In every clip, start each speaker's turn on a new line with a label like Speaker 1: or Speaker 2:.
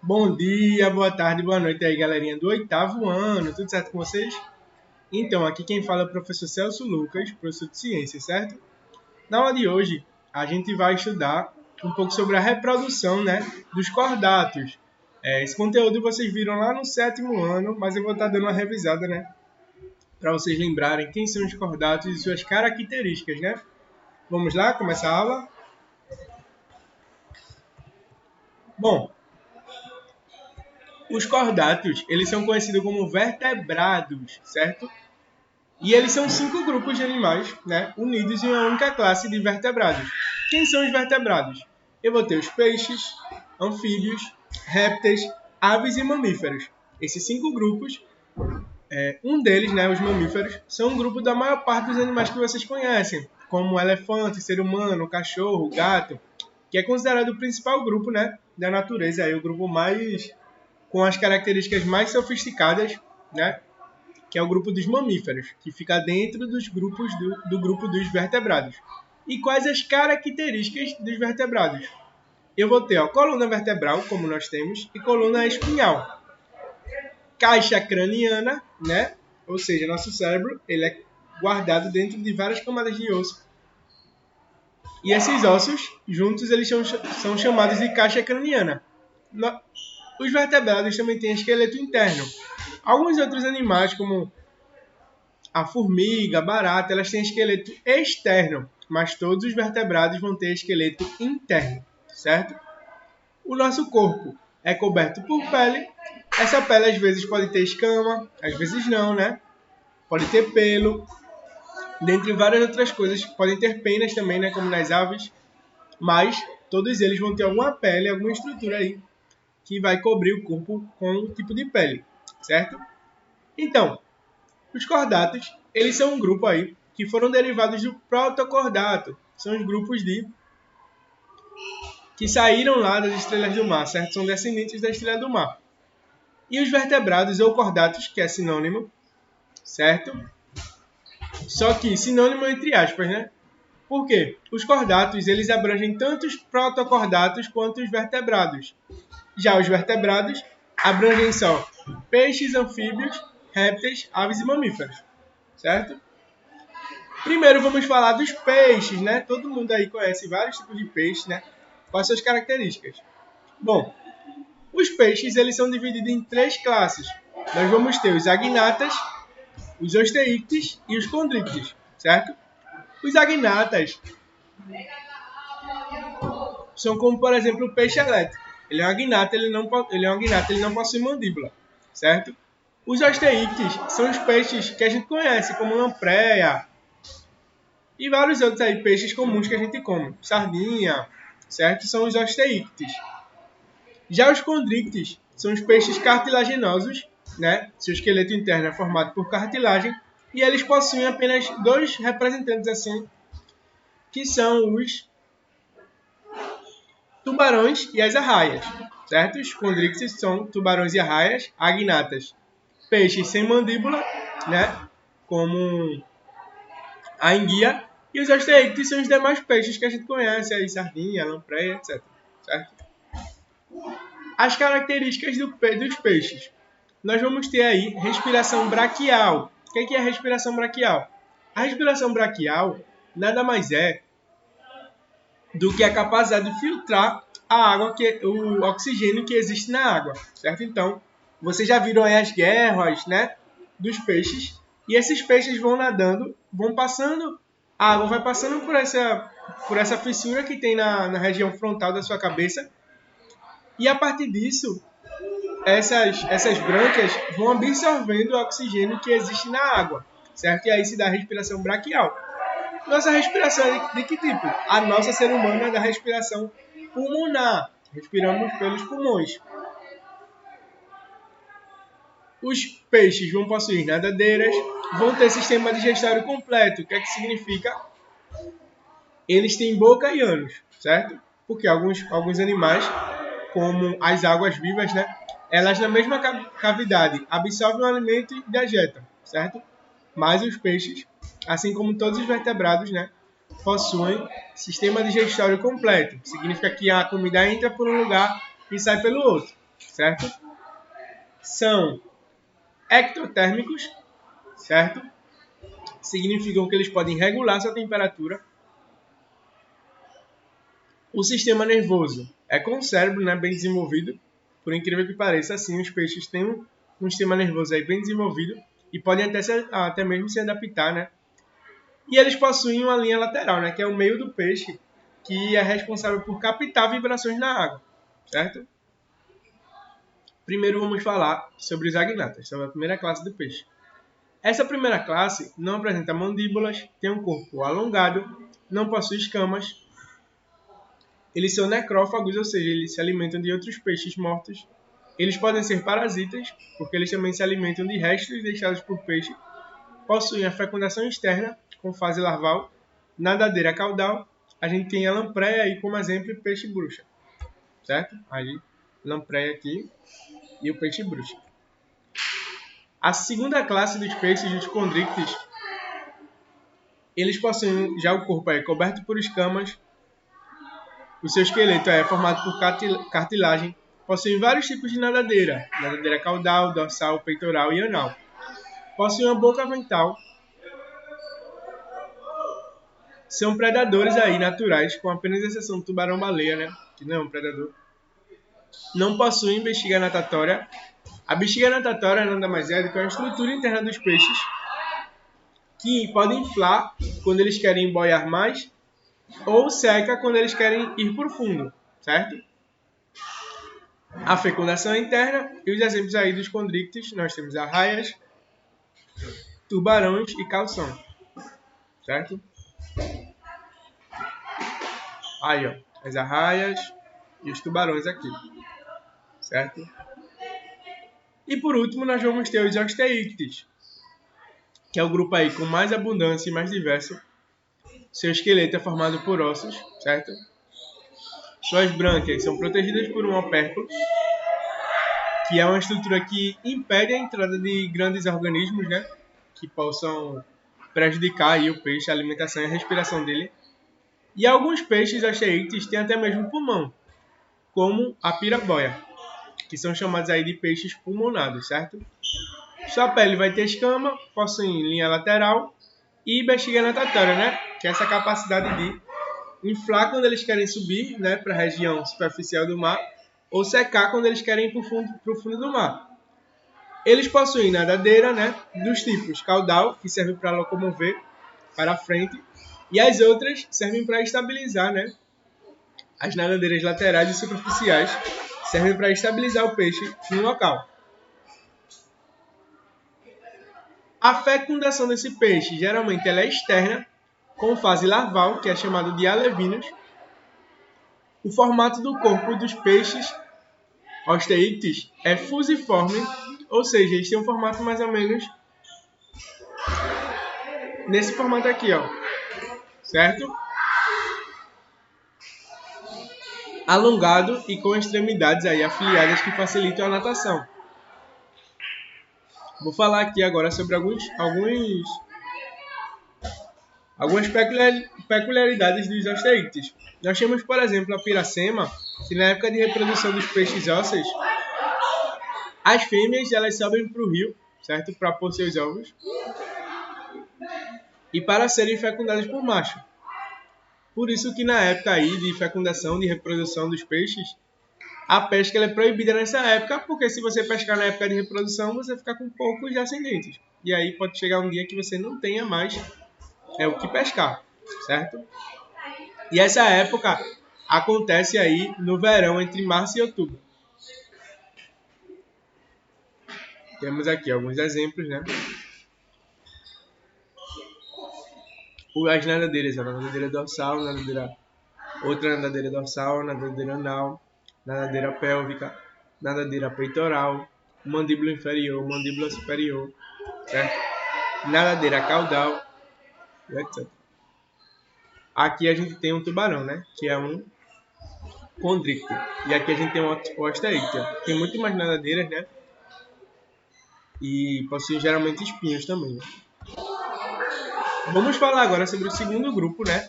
Speaker 1: Bom dia, boa tarde, boa noite aí, galerinha do oitavo ano. Tudo certo com vocês? Então, aqui quem fala é o professor Celso Lucas, professor de ciências, certo? Na aula de hoje, a gente vai estudar um pouco sobre a reprodução, né, dos cordatos. Esse conteúdo vocês viram lá no sétimo ano, mas eu vou estar dando uma revisada, né, para vocês lembrarem quem são os cordatos e suas características, né? Vamos lá, começar a aula? Bom, os cordatos, eles são conhecidos como vertebrados, certo? E eles são 5 grupos de animais, né, unidos em uma única classe de vertebrados. Quem são os vertebrados? Eu vou ter os peixes, anfíbios, répteis, aves e mamíferos. Esses 5 grupos, um deles, né, os mamíferos, são um grupo da maior parte dos animais que vocês conhecem, como elefante, ser humano, cachorro, gato, que é considerado o principal grupo, né, da natureza, aí, o grupo mais com as características mais sofisticadas, né, que é o grupo dos mamíferos, que fica dentro dos grupos do grupo dos vertebrados. E quais as características dos vertebrados? Eu vou ter coluna vertebral, como nós temos, e coluna espinhal. Caixa craniana, né? Ou seja, nosso cérebro ele é guardado dentro de várias camadas de osso. E esses ossos, juntos, eles são chamados de caixa craniana. Os vertebrados também têm esqueleto interno. Alguns outros animais, como a formiga, a barata, elas têm esqueleto externo, mas todos os vertebrados vão ter esqueleto interno, certo? O nosso corpo é coberto por pele. Essa pele às vezes pode ter escama, às vezes não, né? Pode ter pelo, dentre várias outras coisas. Podem ter penas também, né? Como nas aves. Mas todos eles vão ter alguma pele, alguma estrutura aí que vai cobrir o corpo com um tipo de pele, certo? Então, os cordatos, eles são um grupo aí que foram derivados do protocordato. São os grupos que saíram lá das estrelas do mar, certo? São descendentes da estrela do mar. E os vertebrados ou cordatos, que é sinônimo, certo? Só que sinônimo entre aspas, né? Por quê? Os cordatos, eles abrangem tanto os protocordatos quanto os vertebrados. Já os vertebrados abrangem só peixes, anfíbios, répteis, aves e mamíferos, certo? Primeiro vamos falar dos peixes, né? Todo mundo aí conhece vários tipos de peixes, né? Quais são as características? Bom, os peixes eles são divididos em 3 classes. Nós vamos ter os agnatas, os osteíctes e os condrictes, certo? Os agnatas são como, por exemplo, o peixe elétrico. Ele é um agnata, ele não possui mandíbula, certo? Os osteíctes são os peixes que a gente conhece, como lampreia, e vários outros aí, peixes comuns que a gente come. Sardinha, certo? São os osteíctes. Já os condrictes são os peixes cartilaginosos, né? Seu esqueleto interno é formado por cartilagem. E eles possuem apenas 2 representantes assim, que são os tubarões e as arraias, certo? Os condrictes são tubarões e arraias, agnatas, peixes sem mandíbula, né? Como a enguia. E os osteíctes são os demais peixes que a gente conhece, aí, sardinha, lampreia, etc. Certo? As características dos peixes. Nós vamos ter aí respiração braquial. O que é a respiração braquial? A respiração braquial nada mais é do que a capacidade de filtrar a água, o oxigênio que existe na água, certo? Então, vocês já viram aí as guerras, né, dos peixes, e esses peixes vão nadando, vão passando, a água vai passando por essa fissura que tem na região frontal da sua cabeça, e a partir disso, essas brânquias vão absorvendo o oxigênio que existe na água, certo? E aí se dá a respiração braquial. Nossa respiração é de que tipo? A nossa ser humano é da respiração pulmonar. Respiramos pelos pulmões. Os peixes vão possuir nadadeiras, vão ter sistema digestório completo. O que é que significa? Eles têm boca e ânus, certo? Porque alguns animais, como as águas vivas, né? Elas na mesma cavidade absorvem o alimento e dejetam, certo? Mas os peixes, assim como todos os vertebrados, né, possuem sistema digestório completo. Significa que a comida entra por um lugar e sai pelo outro. certo? São ectotérmicos, certo? Significam que eles podem regular sua temperatura. O sistema nervoso é com o cérebro, né, bem desenvolvido. Por incrível que pareça, assim, os peixes têm um sistema nervoso aí bem desenvolvido e podem até mesmo se adaptar, né? E eles possuem uma linha lateral, né, que é o meio do peixe, que é responsável por captar vibrações na água, certo? Primeiro vamos falar sobre os agnatas, sobre a primeira classe do peixe. Essa primeira classe não apresenta mandíbulas, tem um corpo alongado, não possui escamas. Eles são necrófagos, ou seja, eles se alimentam de outros peixes mortos. Eles podem ser parasitas, porque eles também se alimentam de restos deixados por peixe. Possuem a fecundação externa, com fase larval, nadadeira caudal. A gente tem a lampreia aí como exemplo e peixe-bruxa, certo? Aí, lampreia aqui e o peixe-bruxa. A segunda classe dos peixes, os condrictes, eles possuem já o corpo aí coberto por escamas. O seu esqueleto é formado por cartilagem. Possuem vários tipos de nadadeira. Nadadeira caudal, dorsal, peitoral e anal. Possuem uma boca ventral. São predadores aí naturais, com apenas exceção do tubarão-baleia, né? Que não é um predador. Não possuem bexiga natatória. A bexiga natatória nada mais é do que uma estrutura interna dos peixes que podem inflar quando eles querem boiar mais ou seca quando eles querem ir para o fundo, certo? A fecundação é interna e os exemplos aí dos condrictes, nós temos arraias, tubarões e calção, certo? Aí, ó, as arraias e os tubarões aqui, certo? E por último, nós vamos ter os osteíctes, que é o grupo aí com mais abundância e mais diverso. Seu esqueleto é formado por ossos, certo? Suas brânquias são protegidas por um opérculo, que é uma estrutura que impede a entrada de grandes organismos, né? Que possam prejudicar aí o peixe, a alimentação e a respiração dele. E alguns peixes osteíctes têm até mesmo pulmão, como a piraboia, que são chamados aí de peixes pulmonados, certo? Sua pele vai ter escama, possuem linha lateral e bexiga natatória, né? Que é essa capacidade de inflar quando eles querem subir, né, para a região superficial do mar, ou secar quando eles querem ir para o fundo do mar. Eles possuem nadadeira, né, dos tipos caudal, que serve para locomover para a frente, e as outras servem para estabilizar, né? As nadadeiras laterais e superficiais servem para estabilizar o peixe no local. A fecundação desse peixe, geralmente ela é externa, com fase larval, que é chamado de alevinos. O formato do corpo dos peixes osteíctes é fusiforme, ou seja, eles têm um formato mais ou menos nesse formato aqui, ó, certo? Alongado e com extremidades aí afiliadas que facilitam a natação. Vou falar aqui agora sobre algumas peculiaridades dos osteíctes. Nós temos, por exemplo, a piracema, que na época de reprodução dos peixes ósseos, as fêmeas elas sobem para o rio, certo? Para pôr seus ovos e para serem fecundadas por macho. Por isso que na época aí de fecundação, de reprodução dos peixes, a pesca ela é proibida nessa época, porque se você pescar na época de reprodução, você fica com poucos ascendentes. E aí pode chegar um dia que você não tenha mais o que pescar, certo? E essa época acontece aí no verão, entre março e outubro. Temos aqui alguns exemplos, né? As nadadeiras, a nadadeira dorsal, outra nadadeira dorsal, nadadeira anal, nadadeira pélvica, nadadeira peitoral, mandíbula inferior, mandíbula superior, certo? Nadadeira caudal, etc. Aqui a gente tem um tubarão, né? Que é um condricto. E aqui a gente tem um osteícteo. Tem muito mais nadadeiras, né? E possuem geralmente espinhos também, né? Vamos falar agora sobre o segundo grupo, né?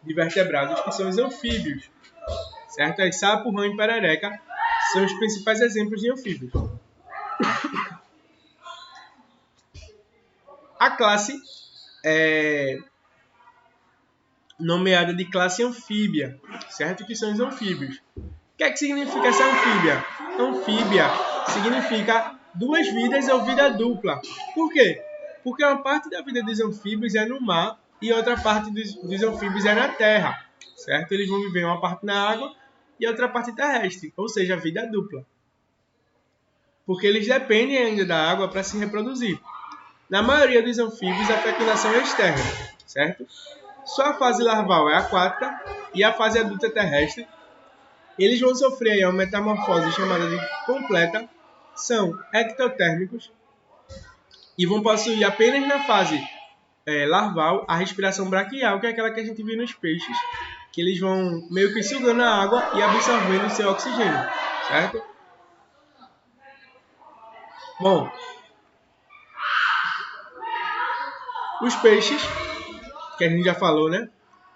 Speaker 1: De vertebrados, que são os anfíbios, certo? Aí sapo, rã e perereca são os principais exemplos de anfíbios. A classe é nomeada de classe anfíbia, certo? Que são os anfíbios. O que é que significa essa anfíbia? Anfíbia significa duas vidas ou vida dupla. Por quê? Porque uma parte da vida dos anfíbios é no mar e outra parte dos anfíbios é na terra, certo? Eles vão viver uma parte na água e outra parte terrestre, ou seja, vida dupla. Porque eles dependem ainda da água para se reproduzir. Na maioria dos anfíbios, a fecundação é externa, certo? Só a fase larval é aquática e a fase adulta é terrestre. Eles vão sofrer aí uma metamorfose chamada de completa, são ectotérmicos e vão possuir apenas na fase larval a respiração braquial, que é aquela que a gente vê nos peixes, que eles vão meio que sugando a água e absorvendo o seu oxigênio, certo? Bom, os peixes, que a gente já falou, né?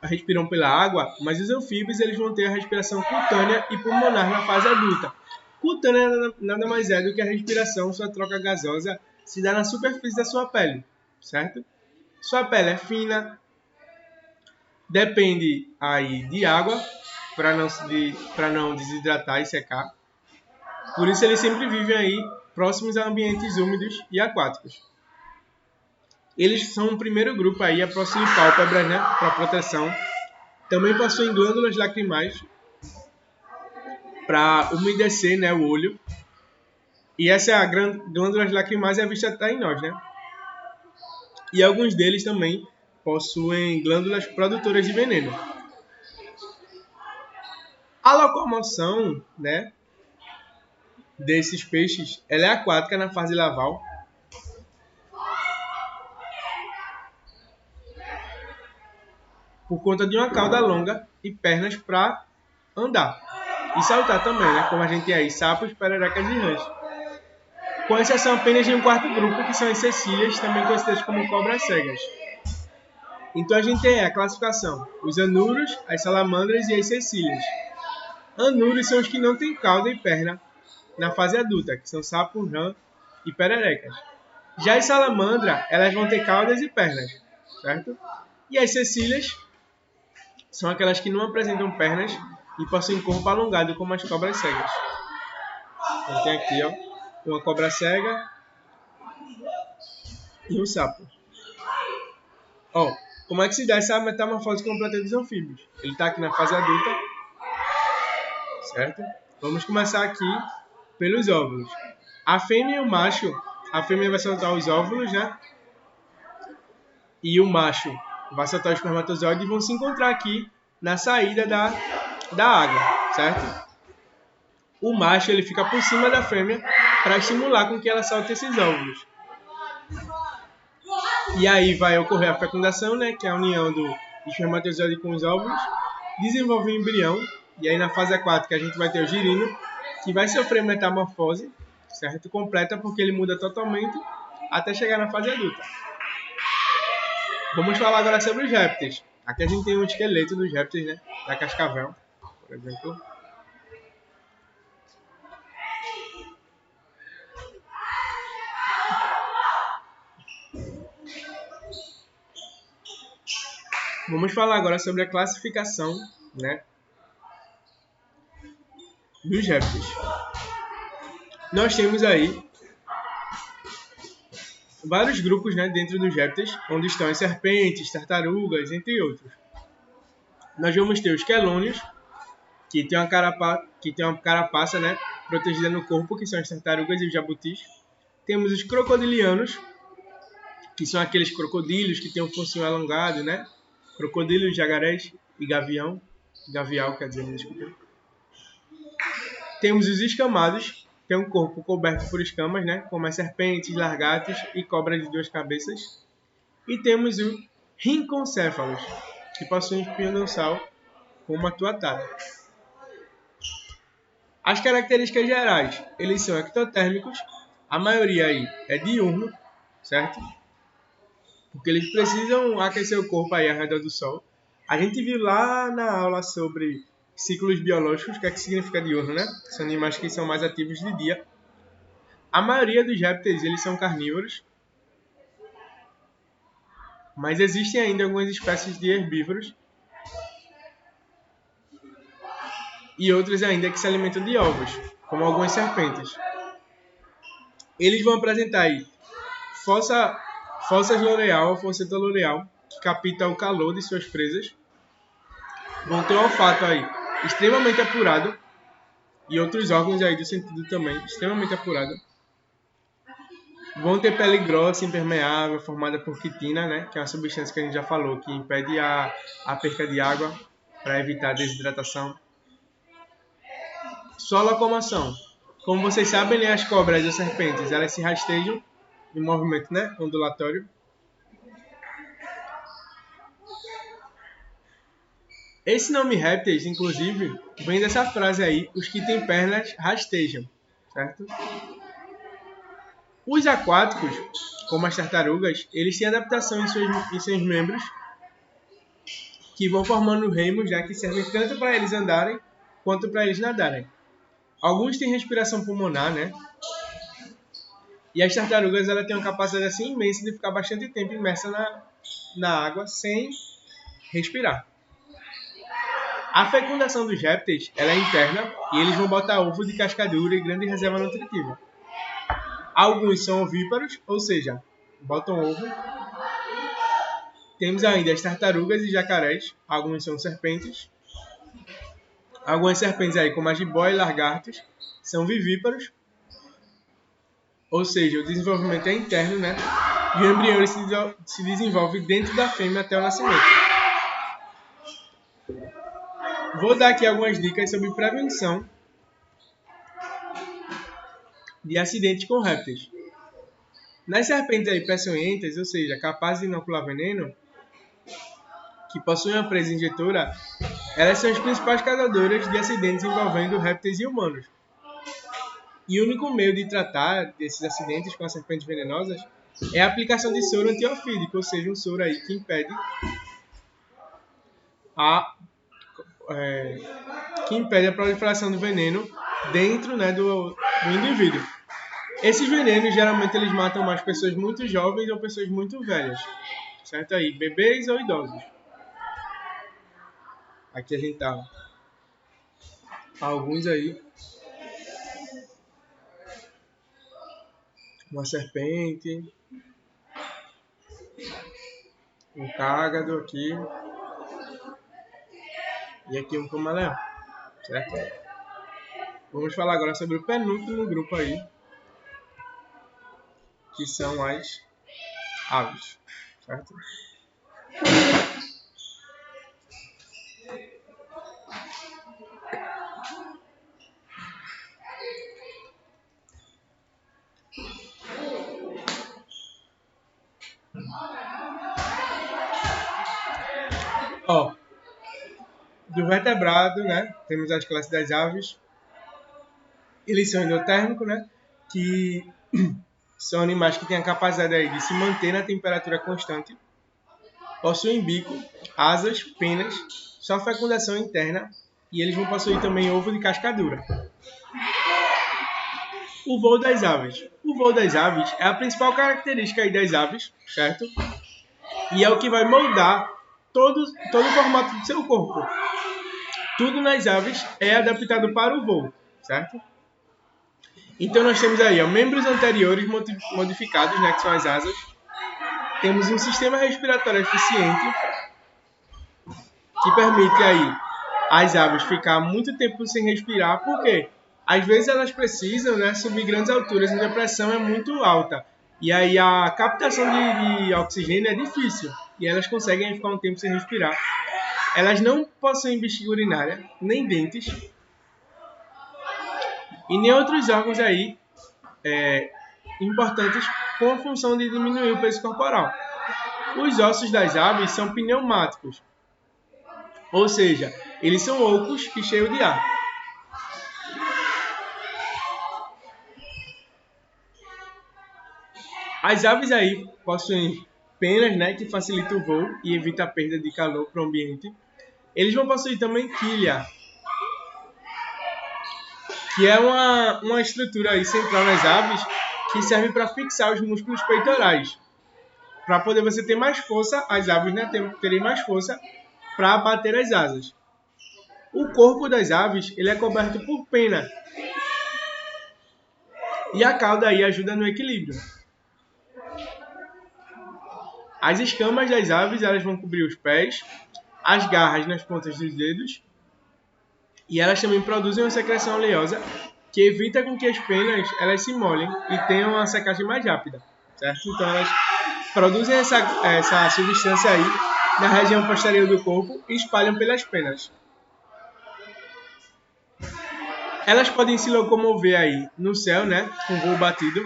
Speaker 1: Respiram pela água, mas os anfíbios eles vão ter a respiração cutânea e pulmonar na fase adulta. Cutânea nada mais é do que a respiração, sua troca gasosa, se dá na superfície da sua pele, certo? Sua pele é fina, depende aí de água para não desidratar e secar. Por isso eles sempre vivem aí próximos a ambientes úmidos e aquáticos. Eles são o primeiro grupo aí a possuir pálpebras, né, para proteção. Também possuem glândulas lacrimais para umedecer, né, o olho. E essa glândula lacrimais é vista até em nós, né? E alguns deles também possuem glândulas produtoras de veneno. A locomoção, né, desses peixes, ela é aquática na fase larval. Por conta de uma cauda longa e pernas para andar. E saltar também, né? Como a gente tem aí, sapos, pererecas e rãs. Com exceção apenas de um quarto grupo, que são as cecílias, também conhecidas como cobras cegas. Então a gente tem a classificação: os anuros, as salamandras e as cecílias. Anuros são os que não têm cauda e perna na fase adulta, que são sapos, rã e pererecas. Já as salamandras, elas vão ter caudas e pernas, certo? E as cecílias são aquelas que não apresentam pernas e possuem corpo alongado, como as cobras cegas. Então tem aqui, ó, uma cobra cega e um sapo. Ó, como é que se dá essa metamorfose completa dos anfíbios? Ele está aqui na fase adulta, certo? Vamos começar aqui pelos óvulos. A fêmea e o macho, a fêmea vai soltar os óvulos, né? E o macho vai soltar os espermatozoides e vão se encontrar aqui na saída da água, certo? O macho ele fica por cima da fêmea para estimular com que ela solte esses óvulos. E aí vai ocorrer a fecundação, né, que é a união do espermatozoide com os óvulos, desenvolve o embrião, e aí na fase aquática a gente vai ter o girino, que vai sofrer metamorfose, certo? Completa, porque ele muda totalmente até chegar na fase adulta. Vamos falar agora sobre os répteis. Aqui a gente tem um esqueleto dos répteis, né, da cascavel, por exemplo. Vamos falar agora sobre a classificação, né, dos répteis. Nós temos aí vários grupos, né, dentro dos répteis, onde estão as serpentes, tartarugas, entre outros. Nós vamos ter os quelônios, que tem uma carapaça, né, protegida no corpo, que são as tartarugas e os jabutis. Temos os crocodilianos, que são aqueles crocodilos que têm um focinho alongado, né? Crocodilos, jacarés e gavial, quer dizer, desculpa. Temos os escamados, que tem um corpo coberto por escamas, né? Como as serpentes, lagartos e cobras de duas cabeças. E temos os rinconcéfalos, que possuem espinho dorsal com uma tuatada. As características gerais, eles são ectotérmicos, a maioria aí é diurno, certo? Porque eles precisam aquecer o corpo aí ao redor do sol. A gente viu lá na aula sobre ciclos biológicos, que é que significa diurno, né? São animais que são mais ativos de dia. A maioria dos répteis, eles são carnívoros, mas existem ainda algumas espécies de herbívoros e outras ainda que se alimentam de ovos, como algumas serpentes. Eles vão apresentar aí fossas loreal ou fosseta loreal, que capta o calor de suas presas. Vão ter um olfato aí extremamente apurado e outros órgãos aí do sentido também extremamente apurado. Vão ter pele grossa, impermeável, formada por quitina, né, que é uma substância que a gente já falou, que impede a perca de água para evitar a desidratação. Sua locomoção. Como vocês sabem, né, as cobras e as serpentes, elas se rastejam em movimento, né, ondulatório. Esse nome répteis, inclusive, vem dessa frase aí, os que têm pernas rastejam, certo? Os aquáticos, como as tartarugas, eles têm adaptação em seus membros, que vão formando remos, né, que servem tanto para eles andarem, quanto para eles nadarem. Alguns têm respiração pulmonar, né? E as tartarugas, ela têm uma capacidade assim imensa de ficar bastante tempo imersa na água sem respirar. A fecundação dos répteis, ela é interna e eles vão botar ovo de cascadura e grande reserva nutritiva. Alguns são ovíparos, ou seja, botam ovo. Temos ainda as tartarugas e jacarés, alguns são serpentes. Algumas serpentes aí, como as jiboia e lagartos, são vivíparos, ou seja, o desenvolvimento é interno, né? E o embrião se desenvolve dentro da fêmea até o nascimento. Vou dar aqui algumas dicas sobre prevenção de acidentes com répteis. Nas serpentes aí peçonhentas, ou seja, capazes de inocular veneno, que possuem uma presa injetora, elas são as principais causadoras de acidentes envolvendo répteis e humanos. E o único meio de tratar desses acidentes com as serpentes venenosas é a aplicação de soro antiofídico, ou seja, um soro aí que impede a proliferação do veneno dentro, né, do indivíduo. Esses venenos, geralmente, eles matam mais pessoas muito jovens ou pessoas muito velhas. Certo aí? Bebês ou idosos. Aqui a gente tá. Alguns aí. Uma serpente. Um cágado aqui. E aqui um camaleão. Certo? Vamos falar agora sobre o penúltimo grupo aí. Que são as aves. Certo? Ó, do vertebrado, né? Temos as classes das aves. Eles são endotérmicos, né? Que são animais que têm a capacidade aí de se manter na temperatura constante. Possuem bico, asas, penas, só fecundação interna e eles vão possuir também ovo de cascadura. O voo das aves. O voo das aves é a principal característica aí das aves, certo? E é o que vai moldar todo o formato do seu corpo. Tudo nas aves é adaptado para o voo, certo? Então nós temos aí membros anteriores modificados, né, que são as asas. Temos um sistema respiratório eficiente que permite aí as aves ficar muito tempo sem respirar, porque às vezes elas precisam, né, subir grandes alturas onde a pressão é muito alta. E aí a captação de oxigênio é difícil. E elas conseguem ficar um tempo sem respirar. Elas não possuem bexiga urinária, nem dentes. E nem outros órgãos aí importantes com a função de diminuir o peso corporal. Os ossos das aves são pneumáticos. Ou seja, eles são ocos e cheios de ar. As aves aí possuem penas, né, que facilitam o voo e evita a perda de calor para o ambiente. Eles vão possuir também quilha, que é uma estrutura aí central nas aves que serve para fixar os músculos peitorais, para poder você ter mais força, as aves, né, terem mais força para bater as asas. O corpo das aves ele é coberto por pena e a cauda aí ajuda no equilíbrio. As escamas das aves elas vão cobrir os pés, as garras nas pontas dos dedos e elas também produzem uma secreção oleosa que evita com que as penas elas se molhem e tenham uma secagem mais rápida, certo? Então elas produzem essa substância aí na região posterior do corpo e espalham pelas penas. Elas podem se locomover aí no céu, né, com voo batido.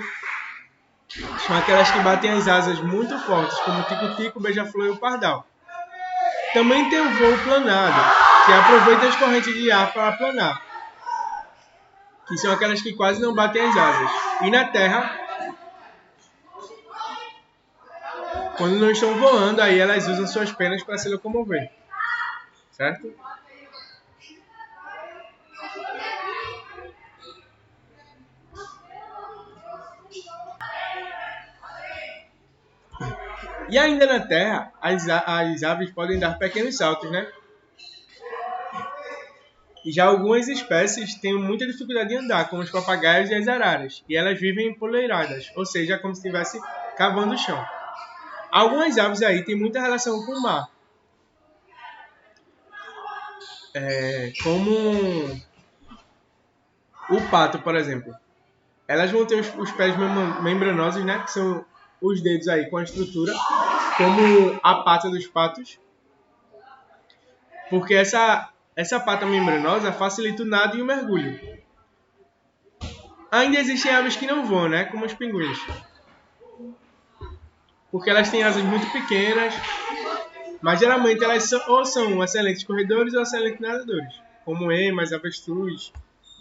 Speaker 1: São aquelas que batem as asas muito fortes, como o tico-tico, beija-flor e o pardal. Também tem o voo planado, que aproveita as correntes de ar para planar, que são aquelas que quase não batem as asas. E na terra, quando não estão voando, aí elas usam suas penas para se locomover, certo? E ainda na terra, as aves podem dar pequenos saltos, né? E já algumas espécies têm muita dificuldade de andar, como os papagaios e as araras, e elas vivem empoleiradas, ou seja, como se estivesse cavando o chão. Algumas aves aí têm muita relação com o mar, como o pato, por exemplo. Elas vão ter os pés membranosos, né, que são os dedos aí com a estrutura, como a pata dos patos, porque essa pata membranosa facilita o nado e o mergulho. Ainda existem aves que não voam, né, como os pinguins, porque elas têm asas muito pequenas, mas geralmente elas são excelentes corredores ou excelentes nadadores, como emas, avestruz,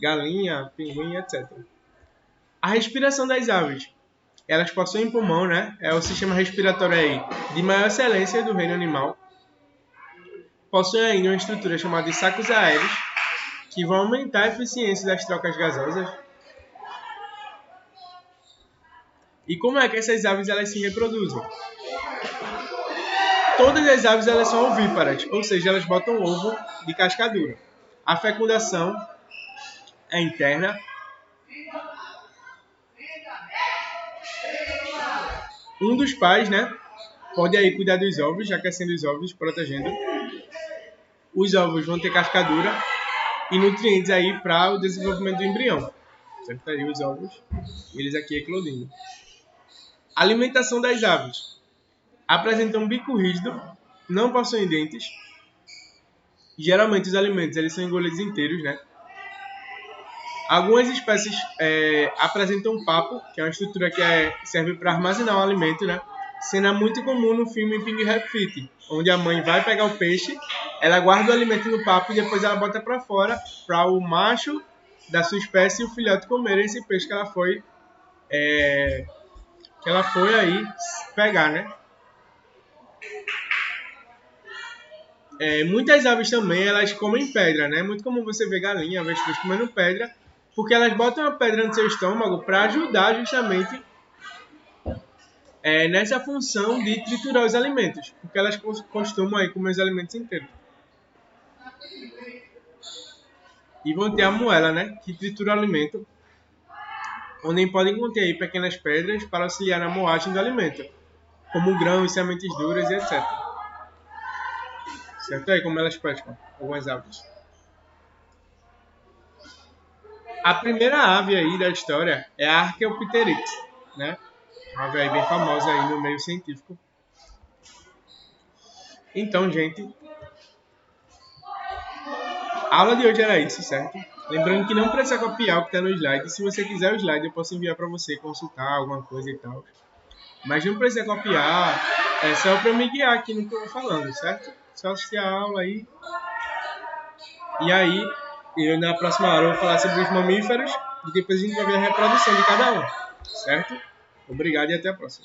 Speaker 1: galinha, pinguim, etc. A respiração das aves. Elas possuem pulmão, né? É o sistema respiratório aí de maior excelência do reino animal. Possuem ainda uma estrutura chamada de sacos aéreos, que vão aumentar a eficiência das trocas gasosas. E como é que essas aves elas se reproduzem? Todas as aves elas são ovíparas, ou seja, elas botam ovo de cascadura. A fecundação é interna. Um dos pais, né, pode aí cuidar dos ovos, aquecendo os ovos, protegendo. Os ovos vão ter cascadura e nutrientes aí para o desenvolvimento do embrião. Certo? Aí os ovos, eles aqui eclodindo. Alimentação das aves. Apresentam um bico rígido, não possuem dentes. Geralmente os alimentos eles são engolidos inteiros, né? Algumas espécies apresentam um papo, que é uma estrutura que serve para armazenar o alimento, né? Cena muito comum no filme Pig Refit, onde a mãe vai pegar o peixe, ela guarda o alimento no papo e depois ela bota para fora para o macho da sua espécie e o filhote comerem esse peixe que ela foi aí pegar, né? Muitas aves também elas comem pedra, né? É muito comum você ver galinha, avestruz comendo pedra, porque elas botam a pedra no seu estômago para ajudar justamente nessa função de triturar os alimentos, porque elas costumam aí comer os alimentos inteiros. E vão ter a moela, né, que tritura o alimento, onde podem conter aí pequenas pedras para auxiliar na moagem do alimento, como grãos, sementes duras e etc. Certo? Aí como elas pescam algumas aves. A primeira ave aí da história é a Archaeopteryx, né? Uma ave aí bem famosa aí no meio científico. Então, gente, a aula de hoje era isso, certo? Lembrando que não precisa copiar o que está no slide. Se você quiser o slide, eu posso enviar para você consultar alguma coisa e tal. Mas não precisa copiar, é só para me guiar aqui no que eu vou falando, certo? Só assistir a aula aí. E aí, na próxima aula eu vou falar sobre os mamíferos e depois a gente vai ver a reprodução de cada um, certo? Obrigado e até a próxima.